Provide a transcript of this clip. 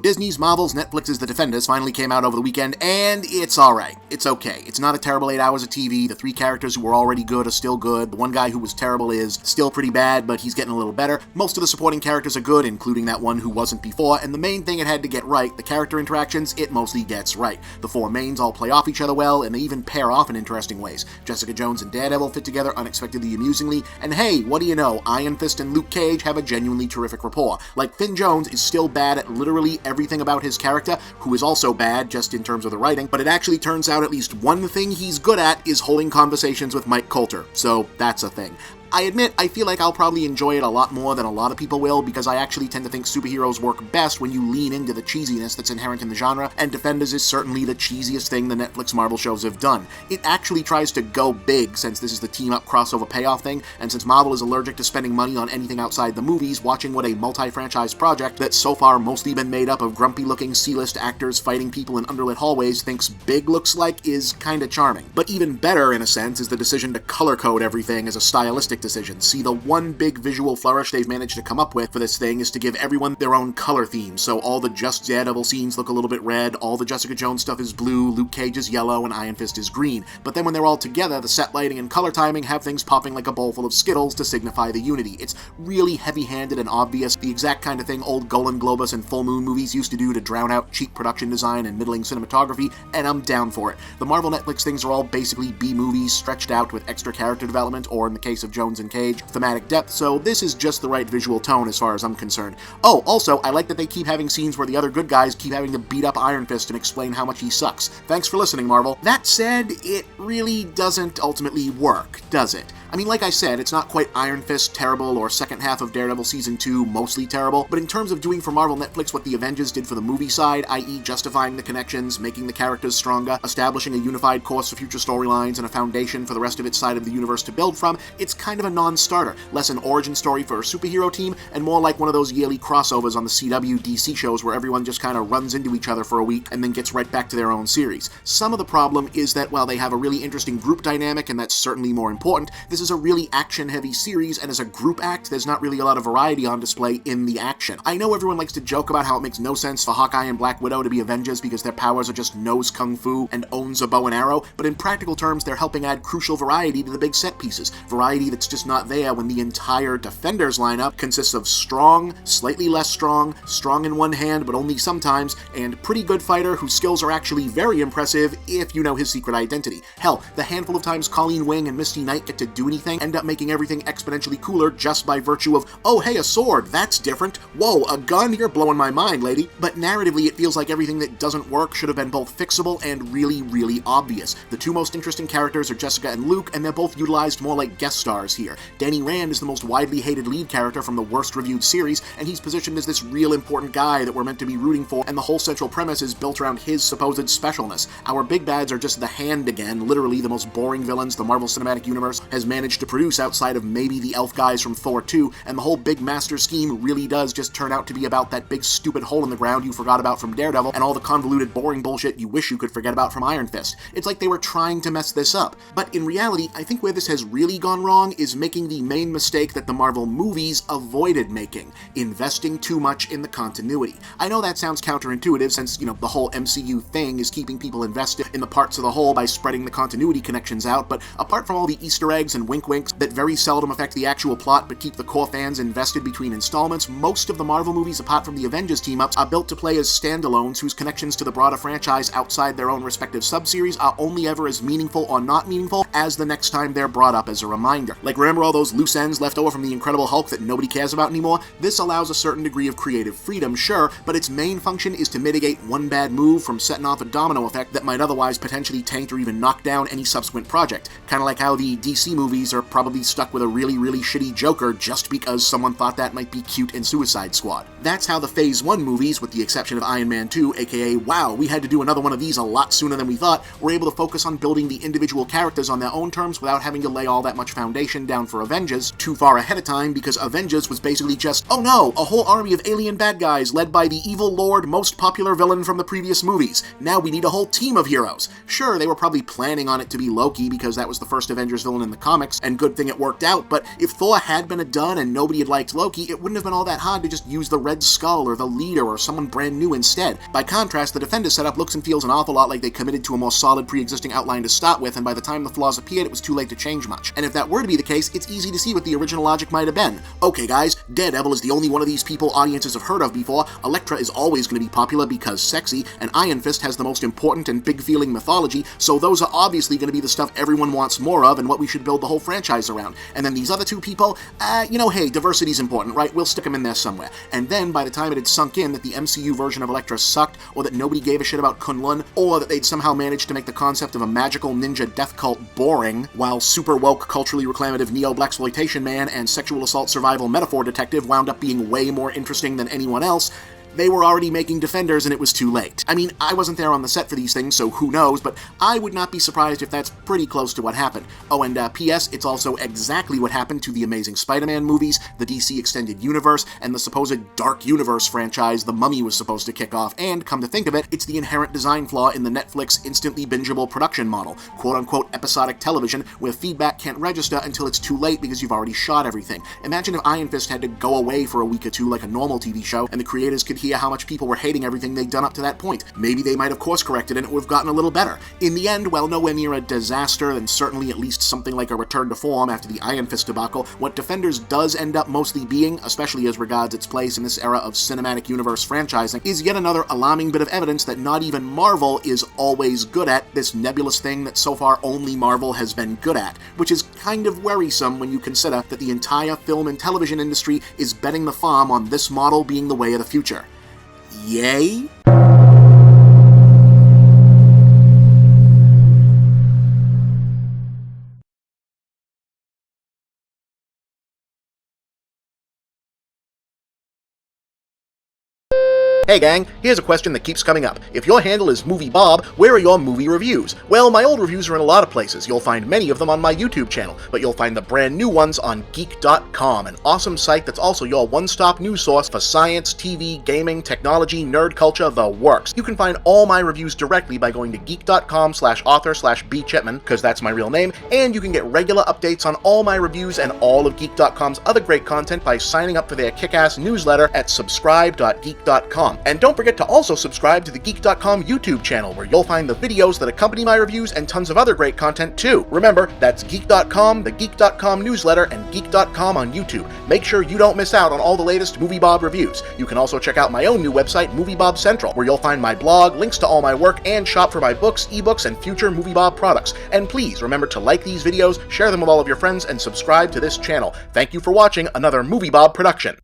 Disney's, Marvel's, Netflix's The Defenders finally came out over the weekend, and it's alright. It's okay. It's not a terrible 8 hours of TV. The 3 characters who were already good are still good. The one guy who was terrible is still pretty bad, but he's getting a little better. Most of the supporting characters are good, including that one who wasn't before, and the main thing it had to get right, the character interactions, it mostly gets right. The 4 mains all play off each other well, and they even pair off in interesting ways. Jessica Jones and Daredevil fit together unexpectedly amusingly, and hey, what do you know, Iron Fist and Luke Cage have a genuinely terrific rapport. Like, Finn Jones is still bad at literally everything about his character, who is also bad just in terms of the writing, but it actually turns out at least one thing he's good at is holding conversations with Mike Coulter, so that's a thing. I admit, I feel like I'll probably enjoy it a lot more than a lot of people will, because I actually tend to think superheroes work best when you lean into the cheesiness that's inherent in the genre, and Defenders is certainly the cheesiest thing the Netflix Marvel shows have done. It actually tries to go big, since this is the team-up crossover payoff thing, and since Marvel is allergic to spending money on anything outside the movies, watching what a multi-franchise project that's so far mostly been made up of grumpy-looking C-list actors fighting people in underlit hallways thinks big looks like is kinda charming. But even better, in a sense, is the decision to color-code everything as a stylistic decision. See, the one big visual flourish they've managed to come up with for this thing is to give everyone their own color theme, so all the Just Daredevil scenes look a little bit red, all the Jessica Jones stuff is blue, Luke Cage is yellow, and Iron Fist is green. But then when they're all together, the set lighting and color timing have things popping like a bowl full of Skittles to signify the unity. It's really heavy-handed and obvious, the exact kind of thing old Golan Globus and Full Moon movies used to do to drown out cheap production design and middling cinematography, and I'm down for it. The Marvel Netflix things are all basically B-movies stretched out with extra character development, or in the case of Jones and Cage, thematic depth, so this is just the right visual tone as far as I'm concerned. Oh, also, I like that they keep having scenes where the other good guys keep having to beat up Iron Fist and explain how much he sucks. Thanks for listening, Marvel. That said, it really doesn't ultimately work, does it? I mean, like I said, it's not quite Iron Fist terrible or second half of Daredevil Season 2 mostly terrible, but in terms of doing for Marvel Netflix what the Avengers did for the movie side, i.e. justifying the connections, making the characters stronger, establishing a unified course for future storylines, and a foundation for the rest of its side of the universe to build from, it's kind of a non-starter. Less an origin story for a superhero team, and more like one of those yearly crossovers on the CW DC shows where everyone just kind of runs into each other for a week and then gets right back to their own series. Some of the problem is that while they have a really interesting group dynamic, and that's certainly more important, this is a really action-heavy series, and as a group act, there's not really a lot of variety on display in the action. I know everyone likes to joke about how it makes no sense for Hawkeye and Black Widow to be Avengers because their powers are just nose kung fu and owns a bow and arrow, but in practical terms, they're helping add crucial variety to the big set pieces. Variety that's just not there when the entire Defenders lineup consists of strong, slightly less strong, strong in one hand but only sometimes, and pretty good fighter whose skills are actually very impressive if you know his secret identity. Hell, the handful of times Colleen Wing and Misty Knight get to do anything end up making everything exponentially cooler just by virtue of, oh hey, a sword, that's different, whoa, a gun, you're blowing my mind, lady. But narratively, it feels like everything that doesn't work should have been both fixable and really, really obvious. The 2 most interesting characters are Jessica and Luke, and they're both utilized more like guest stars here. Danny Rand is the most widely hated lead character from the worst reviewed series, and he's positioned as this real important guy that we're meant to be rooting for, and the whole central premise is built around his supposed specialness. Our big bads are just the Hand again, literally the most boring villains the Marvel Cinematic Universe has managed to produce outside of maybe the elf guys from Thor 2, and the whole big master scheme really does just turn out to be about that big stupid hole in the ground you forgot about from Daredevil and all the convoluted boring bullshit you wish you could forget about from Iron Fist. It's like they were trying to mess this up. But in reality, I think where this has really gone wrong is making the main mistake that the Marvel movies avoided making, investing too much in the continuity. I know that sounds counterintuitive since, the whole MCU thing is keeping people invested in the parts of the whole by spreading the continuity connections out, but apart from all the Easter eggs and wink-winks that very seldom affect the actual plot but keep the core fans invested between installments, most of the Marvel movies apart from the Avengers team-ups are built to play as standalones whose connections to the broader franchise outside their own respective sub-series are only ever as meaningful or not meaningful as the next time they're brought up as a reminder. Like, remember all those loose ends left over from the Incredible Hulk that nobody cares about anymore? This allows a certain degree of creative freedom, sure, but its main function is to mitigate one bad move from setting off a domino effect that might otherwise potentially taint or even knock down any subsequent project. Kinda like how the DC movies are probably stuck with a really, really shitty Joker just because someone thought that might be cute in Suicide Squad. That's how the Phase 1 movies, with the exception of Iron Man 2, aka wow, we had to do another one of these a lot sooner than we thought, were able to focus on building the individual characters on their own terms without having to lay all that much foundation down for Avengers too far ahead of time, because Avengers was basically just, oh no, a whole army of alien bad guys led by the evil lord most popular villain from the previous movies. Now we need a whole team of heroes. Sure, they were probably planning on it to be Loki because that was the first Avengers villain in the comics, comics, and good thing it worked out, but if Thor had been a dud and nobody had liked Loki, it wouldn't have been all that hard to just use the Red Skull or the Leader or someone brand new instead. By contrast, the Defenders setup looks and feels an awful lot like they committed to a more solid pre-existing outline to start with, and by the time the flaws appeared, it was too late to change much. And if that were to be the case, it's easy to see what the original logic might have been. Okay guys, Daredevil is the only one of these people audiences have heard of before, Elektra is always going to be popular because sexy, and Iron Fist has the most important and big-feeling mythology, so those are obviously going to be the stuff everyone wants more of and what we should build the whole franchise around. And then these other two people, hey, diversity's important, right? We'll stick them in there somewhere. And then by the time it had sunk in that the MCU version of Elektra sucked, or that nobody gave a shit about Kunlun, or that they'd somehow managed to make the concept of a magical ninja death cult boring, while super woke, culturally reclamative neo-blaxploitation man and sexual assault survival metaphor detective wound up being way more interesting than anyone else, they were already making Defenders and it was too late. I mean, I wasn't there on the set for these things, so who knows, but I would not be surprised if that's pretty close to what happened. Oh, and P.S., it's also exactly what happened to the Amazing Spider-Man movies, the DC Extended Universe, and the supposed Dark Universe franchise The Mummy was supposed to kick off, and, come to think of it, it's the inherent design flaw in the Netflix instantly bingeable production model, quote-unquote episodic television, where feedback can't register until it's too late because you've already shot everything. Imagine if Iron Fist had to go away for a week or two like a normal TV show, and the creators could hear how much people were hating everything they'd done up to that point. Maybe they might have course-corrected and it would have gotten a little better. In the end, while nowhere near a disaster, and certainly at least something like a return to form after the Iron Fist debacle, what Defenders does end up mostly being, especially as regards its place in this era of cinematic universe franchising, is yet another alarming bit of evidence that not even Marvel is always good at this nebulous thing that so far only Marvel has been good at, which is kind of worrisome when you consider that the entire film and television industry is betting the farm on this model being the way of the future. Yay? Hey gang, here's a question that keeps coming up. If your handle is Movie Bob, where are your movie reviews? Well, my old reviews are in a lot of places. You'll find many of them on my YouTube channel, but you'll find the brand new ones on Geek.com, an awesome site that's also your one-stop news source for science, TV, gaming, technology, nerd culture, the works. You can find all my reviews directly by going to geek.com/author/bchipman, because that's my real name, and you can get regular updates on all my reviews and all of Geek.com's other great content by signing up for their kick-ass newsletter at subscribe.geek.com. And don't forget to also subscribe to the Geek.com YouTube channel, where you'll find the videos that accompany my reviews and tons of other great content too. Remember, that's Geek.com, the Geek.com newsletter, and Geek.com on YouTube. Make sure you don't miss out on all the latest Movie Bob reviews. You can also check out my own new website, Movie Bob Central, where you'll find my blog, links to all my work, and shop for my books, ebooks, and future Movie Bob products. And please remember to like these videos, share them with all of your friends, and subscribe to this channel. Thank you for watching another Movie Bob production.